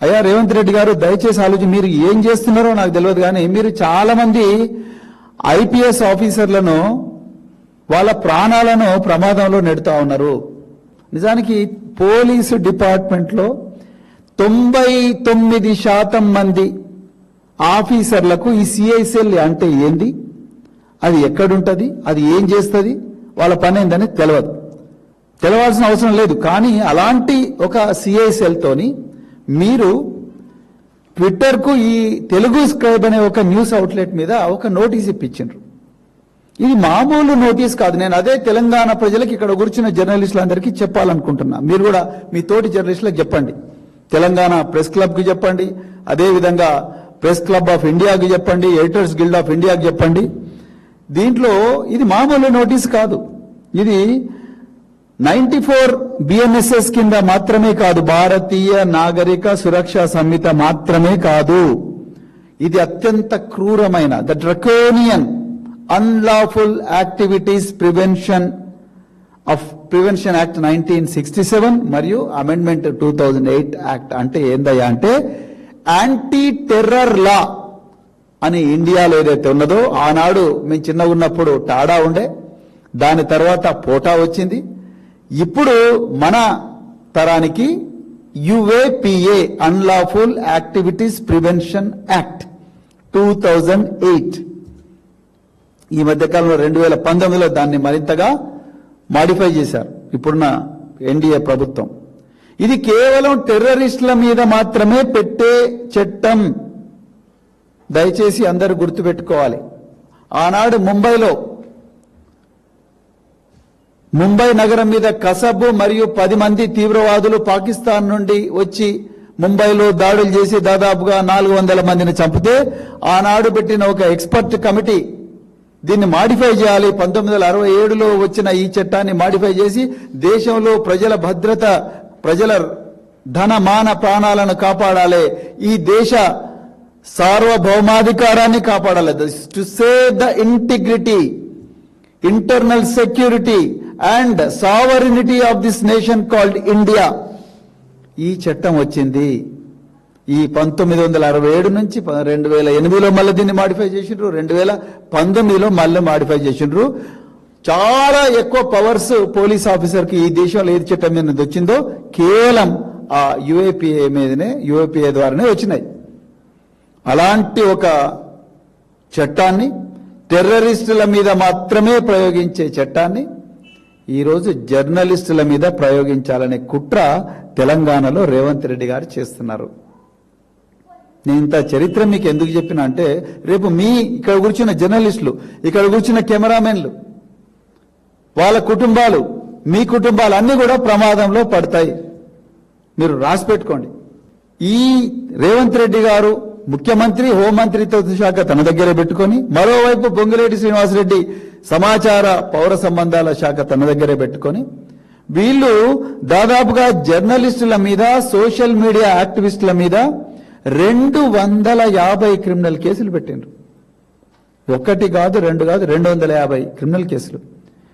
అయ్యా రేవంత్ రెడ్డి గారు దయచేసి ఆలోచన, మీరు ఏం చేస్తున్నారో నాకు తెలియదు, కానీ మీరు చాలా మంది ఐపీఎస్ ఆఫీసర్లను వాళ్ళ ప్రాణాలను ప్రమాదంలో నెడుతా ఉన్నారు. నిజానికి పోలీసు డిపార్ట్మెంట్లో 99% మంది ఆఫీసర్లకు ఈ సిఐసిఎల్ అంటే ఏంది, అది ఎక్కడుంటుంది, అది ఏం చేస్తుంది, వాళ్ళ పని ఏందని తెలవాల్సిన అవసరం లేదు. కానీ అలాంటి ఒక సిఐసిఎల్ తోని మీరు ట్విట్టర్కు ఈ తెలుగు స్క్రైబ్ అనే ఒక న్యూస్ అవుట్లెట్ మీద ఒక నోటీస్ ఇప్పించారు. ఇది మామూలు నోటీస్ కాదు. నేను అదే తెలంగాణ ప్రజలకు, ఇక్కడ కూర్చున్న జర్నలిస్టులందరికీ చెప్పాలనుకుంటున్నా. మీరు కూడా మీ తోటి జర్నలిస్టులకు చెప్పండి, తెలంగాణ ప్రెస్ క్లబ్కి చెప్పండి, అదేవిధంగా ప్రెస్ క్లబ్ ఆఫ్ ఇండియాకి చెప్పండి, ఎడిటర్స్ గిల్డ్ ఆఫ్ ఇండియాకి చెప్పండి. దీంట్లో ఇది మామూలు నోటీస్ కాదు. ఇది 94 BNSS కింద మాత్రమే కాదు, భారతీయ నాగరిక సురక్ష సంహిత మాత్రమే కాదు, ఇది అత్యంత క్రూరమైన the draconian unlawful activities prevention act 1967 మరియు అమెండ్మెంట్ 2008 యాక్ట్. అంటే ఏందయ్యా అంటే యాంటీ టెర్రర్ లా అని ఇండియాలో ఏదైతే ఉన్నదో, ఆనాడు మేము చిన్నగా ఉన్నప్పుడు టాడా ఉండే, దాని తర్వాత పోటా వచ్చింది, ఇప్పుడు మన తరానికి UAPA unlawful activities prevention act 2008. ఈ మధ్యకాలంలో 2019లో దాన్ని మరింతగా మాడిఫై చేశారు ఇప్పుడున్న ఎన్డీఏ ప్రభుత్వం. ఇది కేవలం టెర్రరిస్టుల మీద మాత్రమే పెట్టే చట్టం. దయచేసి అందరూ గుర్తుపెట్టుకోవాలి. ఆనాడు ముంబై నగరం మీద కసబ్ మరియు 10 మంది తీవ్రవాదులు పాకిస్తాన్ నుండి వచ్చి ముంబైలో దాడులు చేసి దాదాపుగా 400 మందిని చంపితే ఆనాడు పెట్టిన ఒక ఎక్స్పర్ట్ కమిటీ దీన్ని మాడిఫై చేయాలి, 1967లో వచ్చిన ఈ చట్టాన్ని మాడిఫై చేసి దేశంలో ప్రజల భద్రత, ప్రజల ధన మాన ప్రాణాలను కాపాడాలి, ఈ దేశ సార్వభౌమాధికారాన్ని కాపాడాలి, to save the integrity, internal security and sovereignty of this nation called India. ఈ చట్టం వచ్చింది. ఈ 1967 నుంచి 2008లో మళ్ళీ దీన్ని మాడిఫై చేసిండ్రు, 2019లో మళ్ళీ మాడిఫై చేసిండ్రు. చాలా ఎక్కువ పవర్స్ పోలీస్ ఆఫీసర్కి ఈ దేశంలో ఏది చట్టం మీద వచ్చిందో కేవలం ఆ యూఏపీఏ ద్వారానే వచ్చినాయి. అలాంటి ఒక చట్టాన్ని, టెర్రరిస్టుల మీద మాత్రమే ప్రయోగించే చట్టాన్ని ఈరోజు జర్నలిస్టుల మీద ప్రయోగించాలనే కుట్ర తెలంగాణలో రేవంత్ రెడ్డి గారు చేస్తున్నారు. నేను ఇంత చరిత్ర మీకు ఎందుకు చెప్పినా అంటే, రేపు ఇక్కడ కూర్చున్న జర్నలిస్టులు, ఇక్కడ కూర్చున్న కెమెరామెన్లు, వాళ్ళ కుటుంబాలు, మీ కుటుంబాలు అన్నీ కూడా ప్రమాదంలో పడతాయి. మీరు రాసి పెట్టుకోండి. ఈ రేవంత్ రెడ్డి గారు ముఖ్యమంత్రి, హోంమంత్రిత్వ శాఖ తన దగ్గరే పెట్టుకొని, మరోవైపు పొంగులేటి శ్రీనివాసరెడ్డి సమాచార పౌర సంబంధాల శాఖ తన దగ్గరే పెట్టుకొని, వీళ్ళు దాదాపుగా జర్నలిస్టుల మీద, సోషల్ మీడియా యాక్టివిస్టుల మీద 250 క్రిమినల్ కేసులు పెట్టిండ్రు. ఒకటి కాదు, రెండు కాదు, 250 క్రిమినల్ కేసులు.